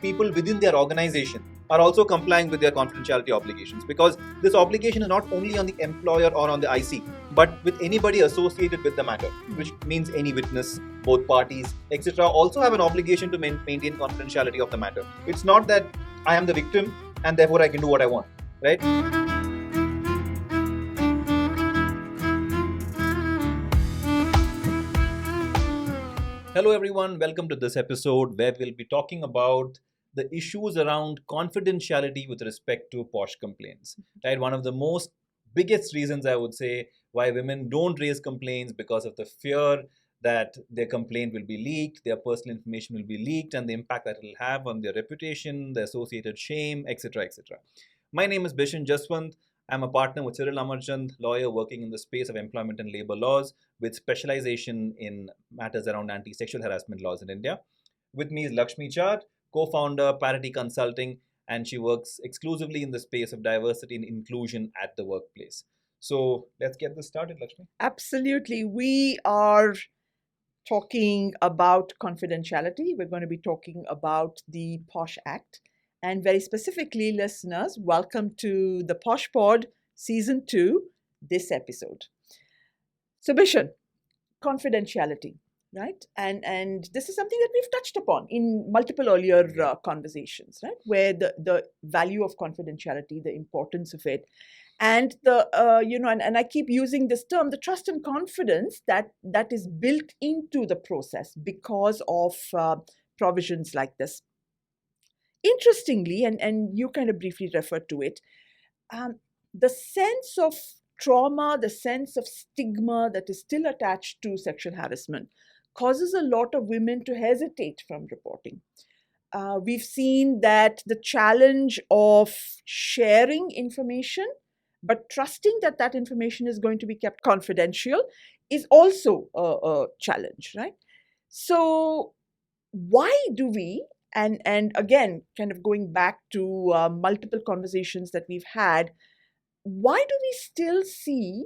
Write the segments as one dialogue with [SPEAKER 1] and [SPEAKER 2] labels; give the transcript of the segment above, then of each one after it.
[SPEAKER 1] people within their organization are also complying with their confidentiality obligations, because this obligation is not only on the employer or on the IC, but with anybody associated with the matter, which means any witness, both parties, etc., also have an obligation to maintain confidentiality of the matter. It's not that I am the victim and therefore I can do what I want, right? Hello everyone, welcome to this episode where we'll be talking about the issues around confidentiality with respect to POSH complaints. Right, one of the most biggest reasons I would say why women don't raise complaints, because of the fear that their complaint will be leaked, their personal information will be leaked, and the impact that it will have on their reputation, the associated shame, etc., etc. My name is Bishen Jeswant. I'm a partner with Cyril Amarchand, lawyer working in the space of employment and labor laws with specialization in matters around anti-sexual harassment laws in India. With me is Laxmi Char, co-founder, Parity Consulting, and she works exclusively in the space of diversity and inclusion at the workplace. So let's get this started, Laxmi.
[SPEAKER 2] Absolutely. We are talking about confidentiality. We're going to be talking about the POSH Act. And very specifically, listeners, welcome to the POSHPod Season 2, this episode. So, Bishen, confidentiality, right? And this is something that we've touched upon in multiple earlier conversations, right? Where the value of confidentiality, the importance of it, and and I keep using this term, the trust and confidence that is built into the process because of provisions like this. Interestingly, and you kind of briefly referred to it, the sense of trauma, the sense of stigma that is still attached to sexual harassment causes a lot of women to hesitate from reporting. We've seen that the challenge of sharing information, but trusting that that information is going to be kept confidential, is also a challenge, right? So why do we, and again, kind of going back to multiple conversations that we've had, why do we still see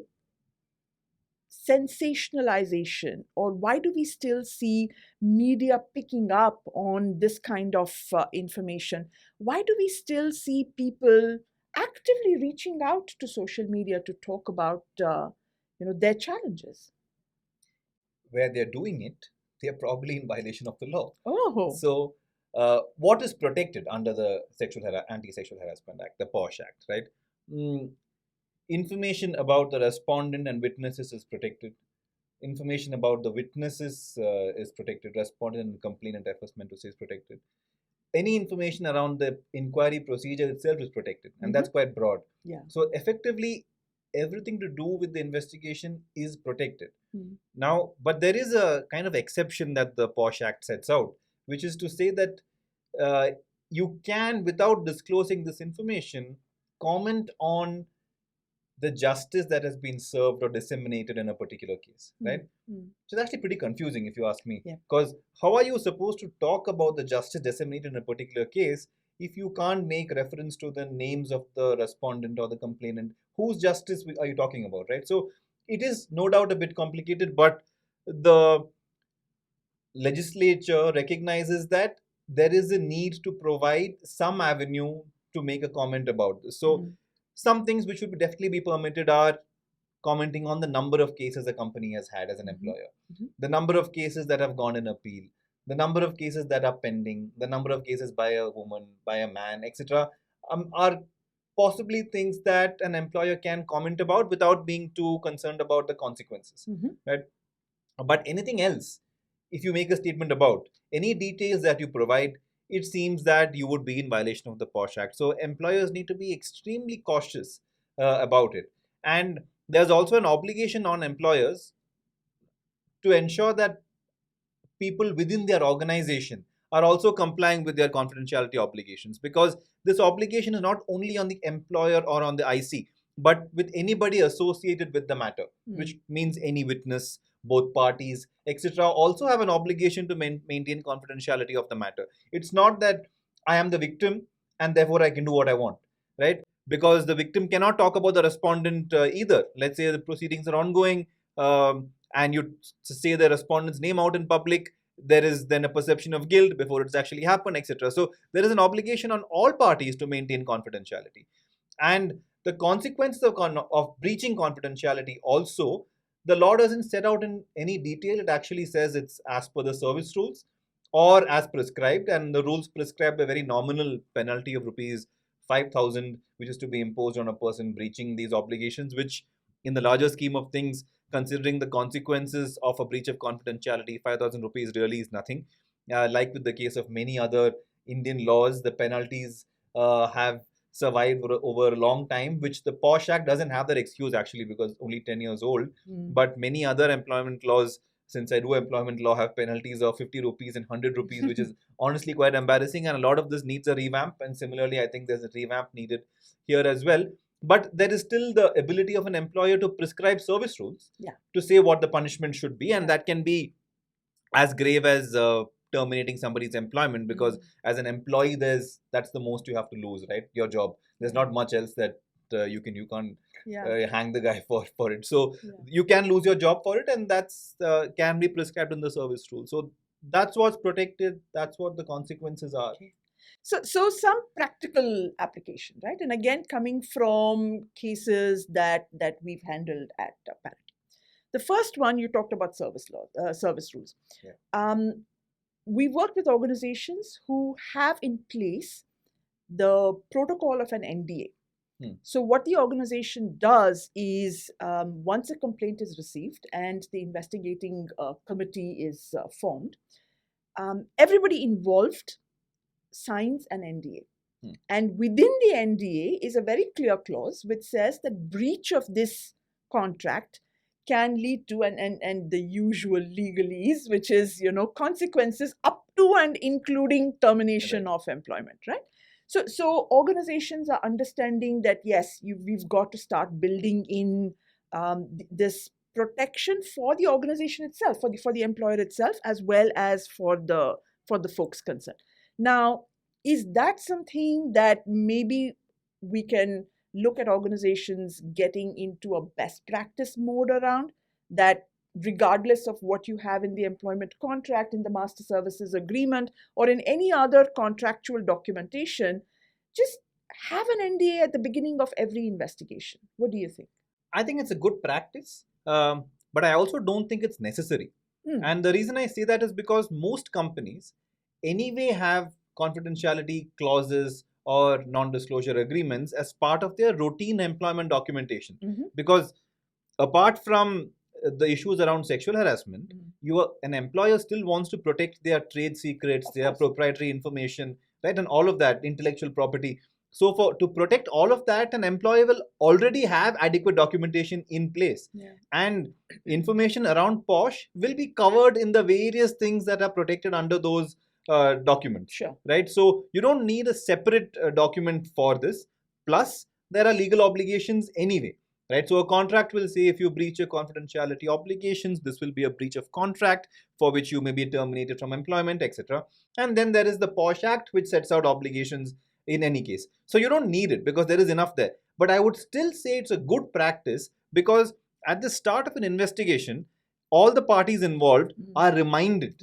[SPEAKER 2] sensationalization, or why do we still see media picking up on this kind of information? Why do we still see people actively reaching out to social media to talk about their challenges?
[SPEAKER 1] Where they're doing it, they're probably in violation of the law.
[SPEAKER 2] Oh.
[SPEAKER 1] So what is protected under the Anti-Sexual Harassment Act, the POSH Act, right? Information about the respondent and witnesses is protected. Information about the witnesses is protected. Respondent and complainant efforts meant to say is protected. Any information around the inquiry procedure itself is protected, and that's quite broad.
[SPEAKER 2] Yeah.
[SPEAKER 1] So effectively, everything to do with the investigation is protected. Now, but there is a kind of exception that the POSH Act sets out, which is to say that you can, without disclosing this information, comment on the justice that has been served or disseminated in a particular case, right? So it's actually pretty confusing if you ask me, because how are you supposed to talk about the justice disseminated in a particular case if you can't make reference to the names of the respondent or the complainant? Whose justice are you talking about, right? So it is no doubt a bit complicated, but the legislature recognizes that there is a need to provide some avenue to make a comment about this. So some things which would definitely be permitted are commenting on the number of cases a company has had as an employer, the number of cases that have gone in appeal, the number of cases that are pending, the number of cases by a woman, by a man, etc., are possibly things that an employer can comment about without being too concerned about the consequences, right? But anything else, if you make a statement about any details that you provide, it seems that you would be in violation of the POSH Act. So employers need to be extremely cautious about it. And there's also an obligation on employers to ensure that people within their organization are also complying with their confidentiality obligations, because this obligation is not only on the employer or on the IC, but with anybody associated with the matter, which means any witness, both parties, etc., also have an obligation to maintain confidentiality of the matter. It's not that I am the victim and therefore I can do what I want, right? Because the victim cannot talk about the respondent either. Let's say the proceedings are ongoing and you say the respondent's name out in public, there is then a perception of guilt before it's actually happened, etc. So there is an obligation on all parties to maintain confidentiality. And the consequences of breaching confidentiality also, the law doesn't set out in any detail. It actually says it's as per the service rules or as prescribed, and the rules prescribe a very nominal penalty of rupees 5,000, which is to be imposed on a person breaching these obligations, which in the larger scheme of things, considering the consequences of a breach of confidentiality, 5,000 rupees really is nothing. Like with the case of many other Indian laws, the penalties have survived over a long time, which the POSH Act doesn't have that excuse actually, because only 10 years old. But many other employment laws, since I do employment law, have penalties of 50 rupees and 100 rupees, which is honestly quite embarrassing. And a lot of this needs a revamp. And similarly, I think there's a revamp needed here as well. But there is still the ability of an employer to prescribe service rules to say what the punishment should be. And that can be as grave as terminating somebody's employment, because as an employee, that's the most you have to lose, right? Your job. There's not much else that you can't hang the guy for it. So you can lose your job for it, and that's can be prescribed in the service rule. So that's what's protected. That's what the consequences are.
[SPEAKER 2] Okay. So some practical application, right? And again, coming from cases that we've handled at Parity. The first one, you talked about service rules. We work with organizations who have in place the protocol of an NDA. So what the organization does is, once a complaint is received and the investigating committee is formed, everybody involved signs an NDA. And within the NDA is a very clear clause which says that breach of this contract can lead to and the usual legalese, which is, consequences up to and including termination of employment, right? So organizations are understanding that, yes, we've got to start building in this protection for the organization itself, for the employer itself, as well as for the folks concerned. Now, is that something that maybe we can look at organizations getting into a best practice mode around, that regardless of what you have in the employment contract, in the master services agreement, or in any other contractual documentation, just have an NDA at the beginning of every investigation? What do you think?
[SPEAKER 1] I think it's a good practice, but I also don't think it's necessary. And the reason I say that is because most companies anyway have confidentiality clauses or non-disclosure agreements as part of their routine employment documentation. Because apart from the issues around sexual harassment, an employer still wants to protect their trade secrets, their proprietary information, right, and all of that, intellectual property. So to protect all of that, an employer will already have adequate documentation in place. And information around POSH will be covered in the various things that are protected under those documents. Right? So you don't need a separate document for this. Plus, there are legal obligations anyway. Right? So a contract will say if you breach your confidentiality obligations, this will be a breach of contract for which you may be terminated from employment, etc. And then there is the POSH Act, which sets out obligations in any case. So you don't need it because there is enough there. But I would still say it's a good practice, because at the start of an investigation, all the parties involved are reminded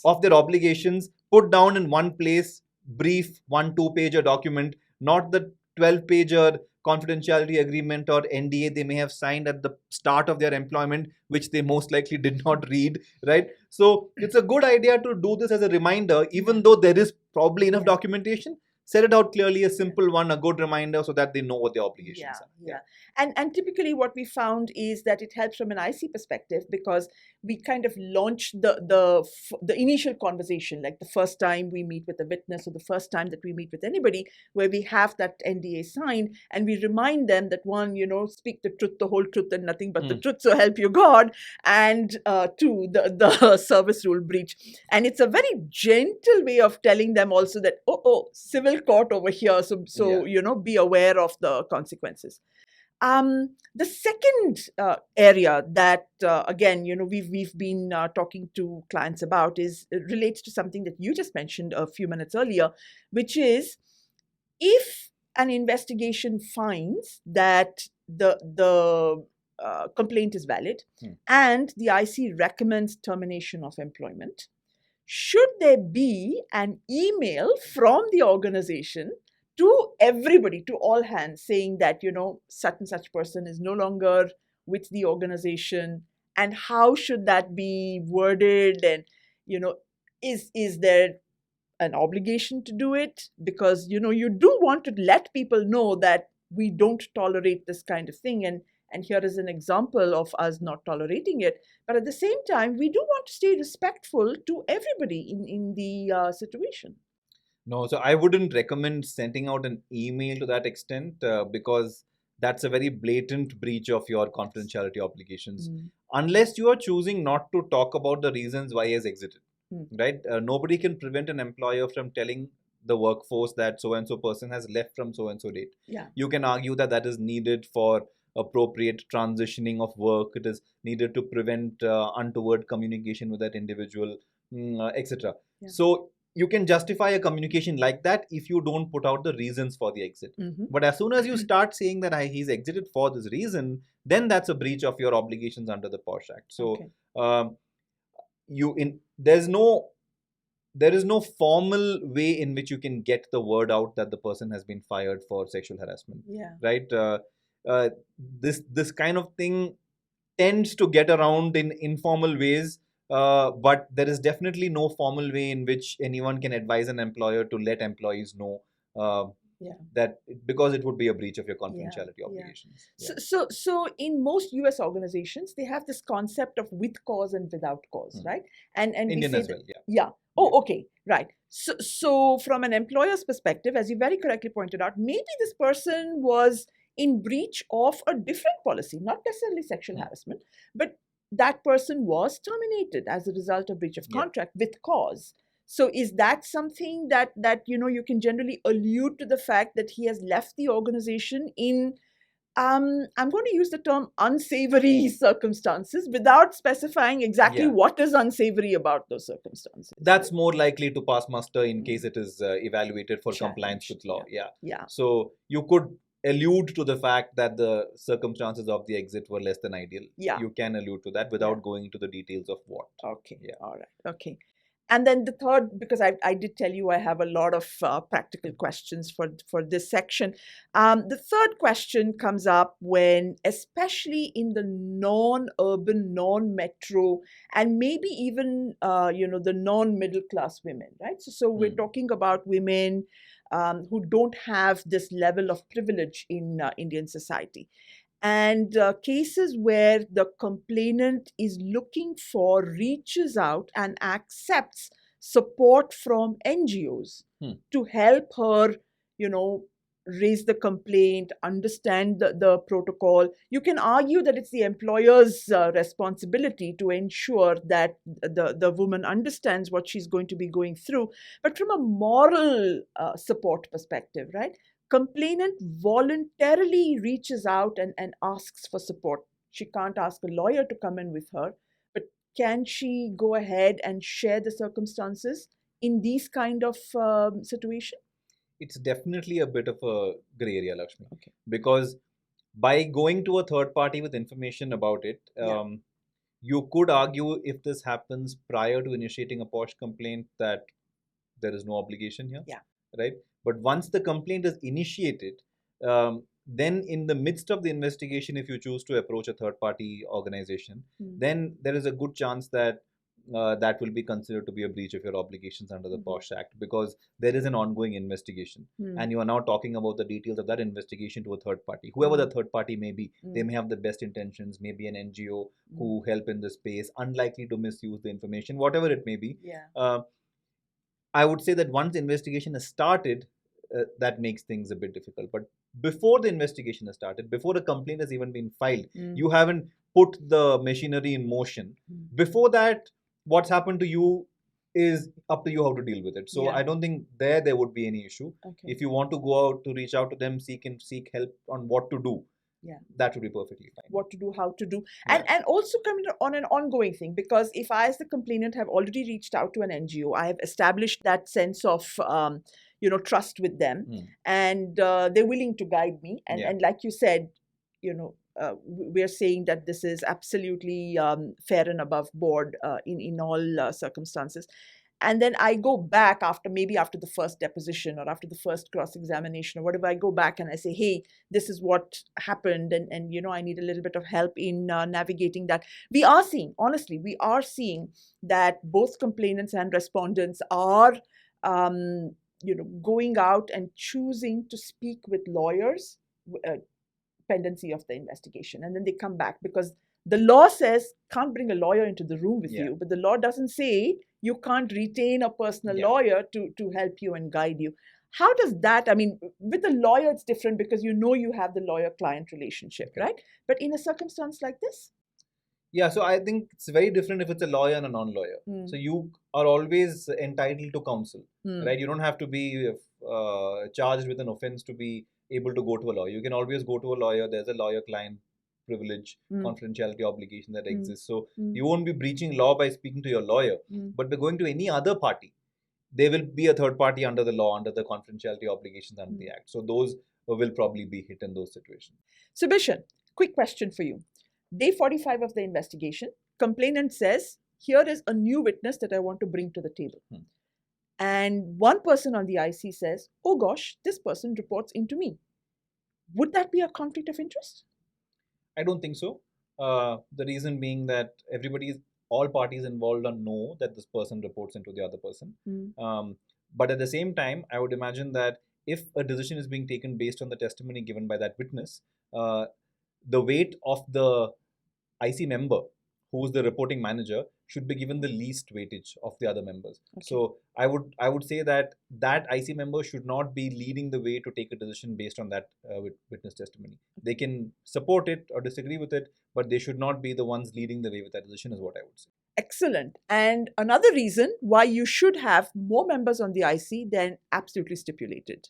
[SPEAKER 1] of their obligations, put down in one place, brief 1-2-pager document, not the 12-pager confidentiality agreement or NDA they may have signed at the start of their employment, which they most likely did not read, right? So it's a good idea to do this as a reminder, even though there is probably enough documentation. Set it out clearly, a simple one, a good reminder, so that they know what their obligations are.
[SPEAKER 2] And typically what we found is that it helps from an IC perspective, because we kind of launch the initial conversation, like the first time we meet with a witness or the first time that we meet with anybody, where we have that NDA signed, and we remind them that, one, speak the truth, the whole truth, and nothing but the truth, so help you God, and two, the service rule breach. And it's a very gentle way of telling them also that, civil court over here, so be aware of the consequences. The second area that again we've been talking to clients about relates to something that you just mentioned a few minutes earlier, which is, if an investigation finds that the complaint is valid and the IC recommends termination of employment, should there be an email from the organization to everybody, to all hands, saying that, such and such person is no longer with the organization, and how should that be worded, and, is there an obligation to do it? Because, you do want to let people know that we don't tolerate this kind of thing, and here is an example of us not tolerating it. But at the same time, we do want to stay respectful to everybody in the situation.
[SPEAKER 1] No, so I wouldn't recommend sending out an email to that extent because that's a very blatant breach of your confidentiality obligations. Unless you are choosing not to talk about the reasons why he has exited, right? Nobody can prevent an employer from telling the workforce that so and so person has left from so and so date.
[SPEAKER 2] Yeah.
[SPEAKER 1] You can argue that that is needed for appropriate transitioning of work. It is needed to prevent untoward communication with that individual, etc.
[SPEAKER 2] Yeah.
[SPEAKER 1] So you can justify a communication like that if you don't put out the reasons for the exit. But as soon as you start saying that he's exited for this reason, then that's a breach of your obligations under the POSH Act. So there is no formal way in which you can get the word out that the person has been fired for sexual harassment. Right? This kind of thing tends to get around in informal ways. But there is definitely no formal way in which anyone can advise an employer to let employees know that, because it would be a breach of your confidentiality obligations.
[SPEAKER 2] So in most US organizations, they have this concept of with cause and without cause, right? And
[SPEAKER 1] Indian
[SPEAKER 2] we say
[SPEAKER 1] as well,
[SPEAKER 2] yeah. Oh, okay, right. So from an employer's perspective, as you very correctly pointed out, maybe this person was in breach of a different policy, not necessarily sexual harassment, but that person was terminated as a result of breach of contract with cause. So is that something that you can generally allude to the fact that he has left the organization in I'm going to use the term unsavory circumstances without specifying exactly what is unsavory about those circumstances?
[SPEAKER 1] That's more likely to pass muster in case it is evaluated for compliance with law. So you could allude to the fact that the circumstances of the exit were less than ideal. You can allude to that without going into the details of what.
[SPEAKER 2] Okay. All right. Okay. And then the third, because I did tell you I have a lot of practical questions for this section. The third question comes up when, especially in the non-urban, non-metro, and maybe even the non-middle class women, right? So we're talking about women who don't have this level of privilege in Indian society. And cases where the complainant is looking for, reaches out and accepts support from NGOs to help her, raise the complaint, understand the protocol. You can argue that it's the employer's responsibility to ensure that the woman understands what she's going to be going through. But from a moral support perspective, right? Complainant voluntarily reaches out and asks for support. She can't ask a lawyer to come in with her, but can she go ahead and share the circumstances in these kind of situation?
[SPEAKER 1] It's definitely a bit of a gray area, Laxmi. Because by going to a third party with information about it, you could argue, if this happens prior to initiating a POSH complaint, that there is no obligation here. Right? But once the complaint is initiated, then in the midst of the investigation, if you choose to approach a third-party organization, then there is a good chance that that will be considered to be a breach of your obligations under the POSH Act, because there is an ongoing investigation, and you are now talking about the details of that investigation to a third party. Whoever the third party may be, they may have the best intentions, maybe an NGO who help in this space, unlikely to misuse the information, whatever it may be. I would say that once the investigation has started, that makes things a bit difficult. But before the investigation has started, before a complaint has even been filed, you haven't put the machinery in motion. Before that, what's happened to you is up to you how to deal with it. So I don't think there would be any issue. If you want to go out to reach out to them, seek help on what to do, that would be perfectly fine.
[SPEAKER 2] What to do, how to do, and also coming on an ongoing thing, because if I, as the complainant, have already reached out to an NGO, I have established that sense of trust with them, and they're willing to guide me, and like you said, we are saying that this is absolutely fair and above board in all circumstances. and then I go back after the first deposition or after the first cross-examination or whatever, I go back and I say, hey, this is what happened, and I need a little bit of help in navigating that. We are seeing that both complainants and respondents are going out and choosing to speak with lawyers pendency of the investigation, and then they come back because the law says can't bring a lawyer into the room with you, but the law doesn't say you can't retain a personal lawyer to help you and guide you. How does that, with the lawyer it's different because you have the lawyer-client relationship, right? But in a circumstance like this?
[SPEAKER 1] Yeah, so I think it's very different if it's a lawyer and a non-lawyer. So you are always entitled to counsel, right? You don't have to be charged with an offense to be able to go to a lawyer. You can always go to a lawyer. There's a lawyer-client privilege, confidentiality obligation that exists. So you won't be breaching law by speaking to your lawyer, but by going to any other party, there will be a third party under the law, under the confidentiality obligations under the Act. So those will probably be hit in those situations.
[SPEAKER 2] So Bishen, quick question for you. Day 45 of the investigation, complainant says, here is a new witness that I want to bring to the table. And one person on the IC says, oh gosh, this person reports into me. Would that be a conflict of interest?
[SPEAKER 1] I don't think so. The reason being that all parties involved know that this person reports into the other person. But at the same time, I would imagine that if a decision is being taken based on the testimony given by that witness, the weight of the IC member, who is the reporting manager, should be given the least weightage of the other members. So I would say that IC member should not be leading the way to take a decision based on that witness testimony. They can support it or disagree with it, but they should not be the ones leading the way with that decision, is what I would say.
[SPEAKER 2] Excellent. And another reason why you should have more members on the IC than absolutely stipulated.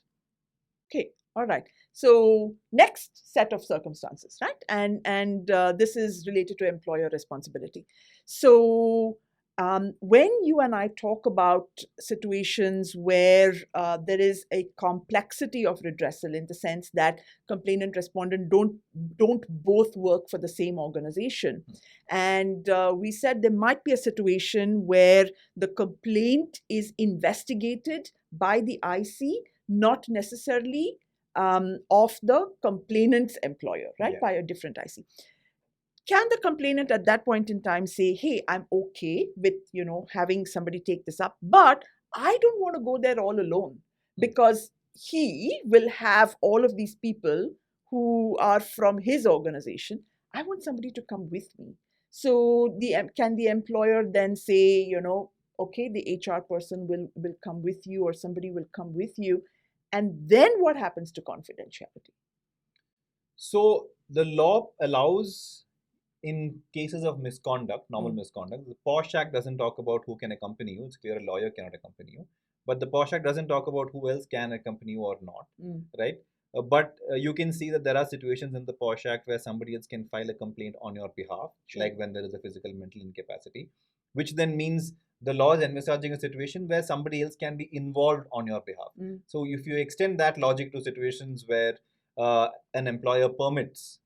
[SPEAKER 2] Okay, all right. So next set of circumstances, right? And this is related to employer responsibility. So when you and I talk about situations where there is a complexity of redressal, in the sense that complainant respondent don't both work for the same organization, and we said there might be a situation where the complaint is investigated by the IC, not necessarily of the complainant's employer, right? By a different IC. Can the complainant at that point in time say, hey, I'm okay with, having somebody take this up, but I don't want to go there all alone, because he will have all of these people who are from his organization. I want somebody to come with me. So can the employer then say, okay, the HR person will come with you, or somebody will come with you? And then what happens to confidentiality?
[SPEAKER 1] So the law allows, in cases of misconduct, normal misconduct, the POSH Act doesn't talk about who can accompany you. It's clear a lawyer cannot accompany you. But the POSH Act doesn't talk about who else can accompany you or not, right? But you can see that there are situations in the POSH Act where somebody else can file a complaint on your behalf, like when there is a physical mental incapacity, which then means the law is envisaging a situation where somebody else can be involved on your behalf. So if you extend that logic to situations where an employer permits,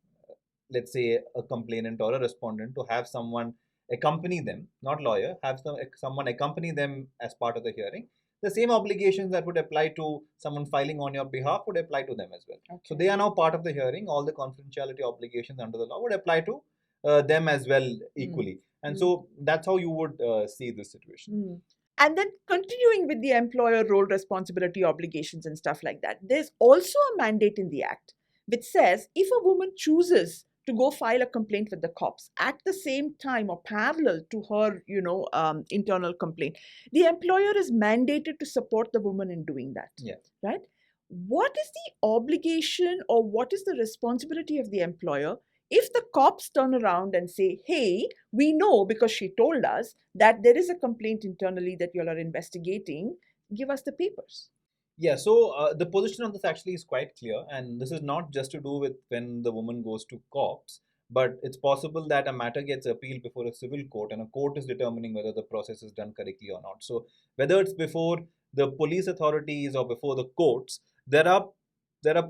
[SPEAKER 1] let's say, a complainant or a respondent to have someone accompany them, not lawyer, have someone accompany them as part of the hearing, the same obligations that would apply to someone filing on your behalf would apply to them as well. So they are now part of the hearing. All the confidentiality obligations under the law would apply to them as well equally. And so that's how you would see this situation.
[SPEAKER 2] And then continuing with the employer role responsibility obligations and stuff like that, there's also a mandate in the Act which says if a woman chooses to go file a complaint with the cops at the same time or parallel to her, internal complaint, the employer is mandated to support the woman in doing that. Right? What is the obligation, or what is the responsibility of the employer if the cops turn around and say, hey, we know because she told us that there is a complaint internally that you all are investigating, give us the papers?
[SPEAKER 1] Yeah, so the position on this actually is quite clear, and this is not just to do with when the woman goes to cops, but it's possible that a matter gets appealed before a civil court, and a court is determining whether the process is done correctly or not. So whether it's before the police authorities or before the courts, there are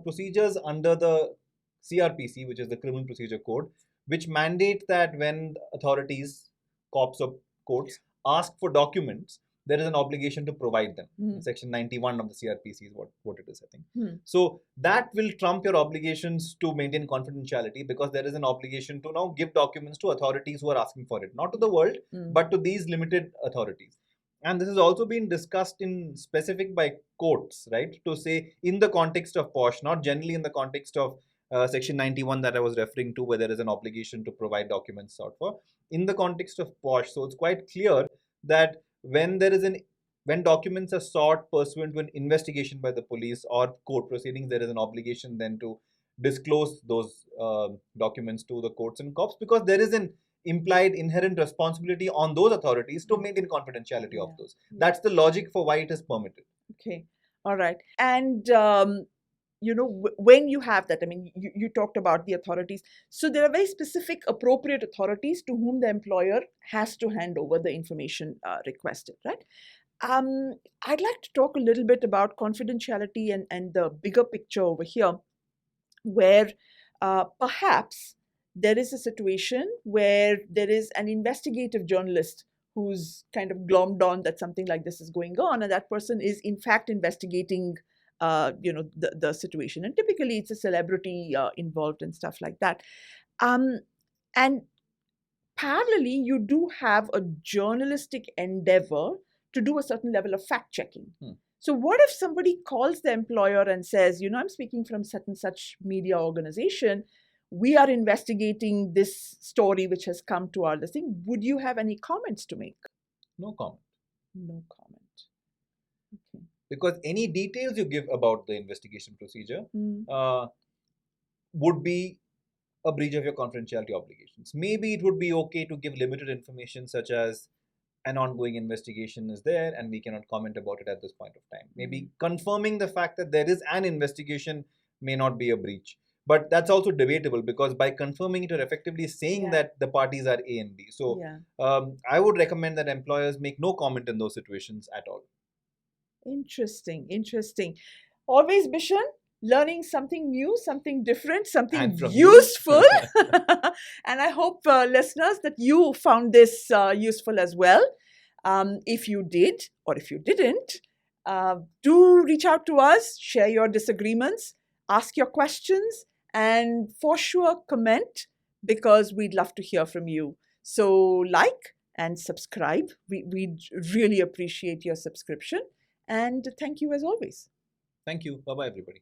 [SPEAKER 1] procedures under the CRPC, which is the Criminal Procedure Code, which mandate that when authorities, cops or courts, ask for documents, there is an obligation to provide them. Section 91 of the CRPC is what it is, I think. So that will trump your obligations to maintain confidentiality, because there is an obligation to now give documents to authorities who are asking for it, not to the world, but to these limited authorities. And this has also been discussed in specific by courts, right? To say in the context of POSH, not generally in the context of Section 91 that I was referring to, where there is an obligation to provide documents sought for. In the context of POSH, so it's quite clear that when documents are sought pursuant to an investigation by the police or court proceedings, there is an obligation then to disclose those documents to the courts and cops, because there is an implied inherent responsibility on those authorities to maintain confidentiality of those. That's the logic for why it is permitted.
[SPEAKER 2] Okay, all right. And when you have that, I mean, you talked about the authorities. So there are very specific appropriate authorities to whom the employer has to hand over the information requested, right? I'd like to talk a little bit about confidentiality and the bigger picture over here, where perhaps there is a situation where there is an investigative journalist who's kind of glommed on that something like this is going on, and that person is in fact investigating the situation, and typically it's a celebrity involved and stuff like that. And parallelly, you do have a journalistic endeavor to do a certain level of fact checking. So what if somebody calls the employer and says, I'm speaking from such and such media organization, we are investigating this story which has come to our listing. Would you have any comments to make?
[SPEAKER 1] No comment.
[SPEAKER 2] No comment. Okay.
[SPEAKER 1] Because any details you give about the investigation procedure would be a breach of your confidentiality obligations. Maybe it would be okay to give limited information, such as an ongoing investigation is there and we cannot comment about it at this point of time. Maybe confirming the fact that there is an investigation may not be a breach. But that's also debatable, because by confirming it, you're effectively saying that the parties are A and B. So I would recommend that employers make no comment in those situations at all.
[SPEAKER 2] Interesting. Always, Bishen, learning something new, something different, something useful. And I hope, listeners, that you found this useful as well. If you did, or if you didn't, do reach out to us, share your disagreements, ask your questions, and for sure comment, because we'd love to hear from you. So like and subscribe. We'd really appreciate your subscription. And thank you as always.
[SPEAKER 1] Thank you. Bye-bye, everybody.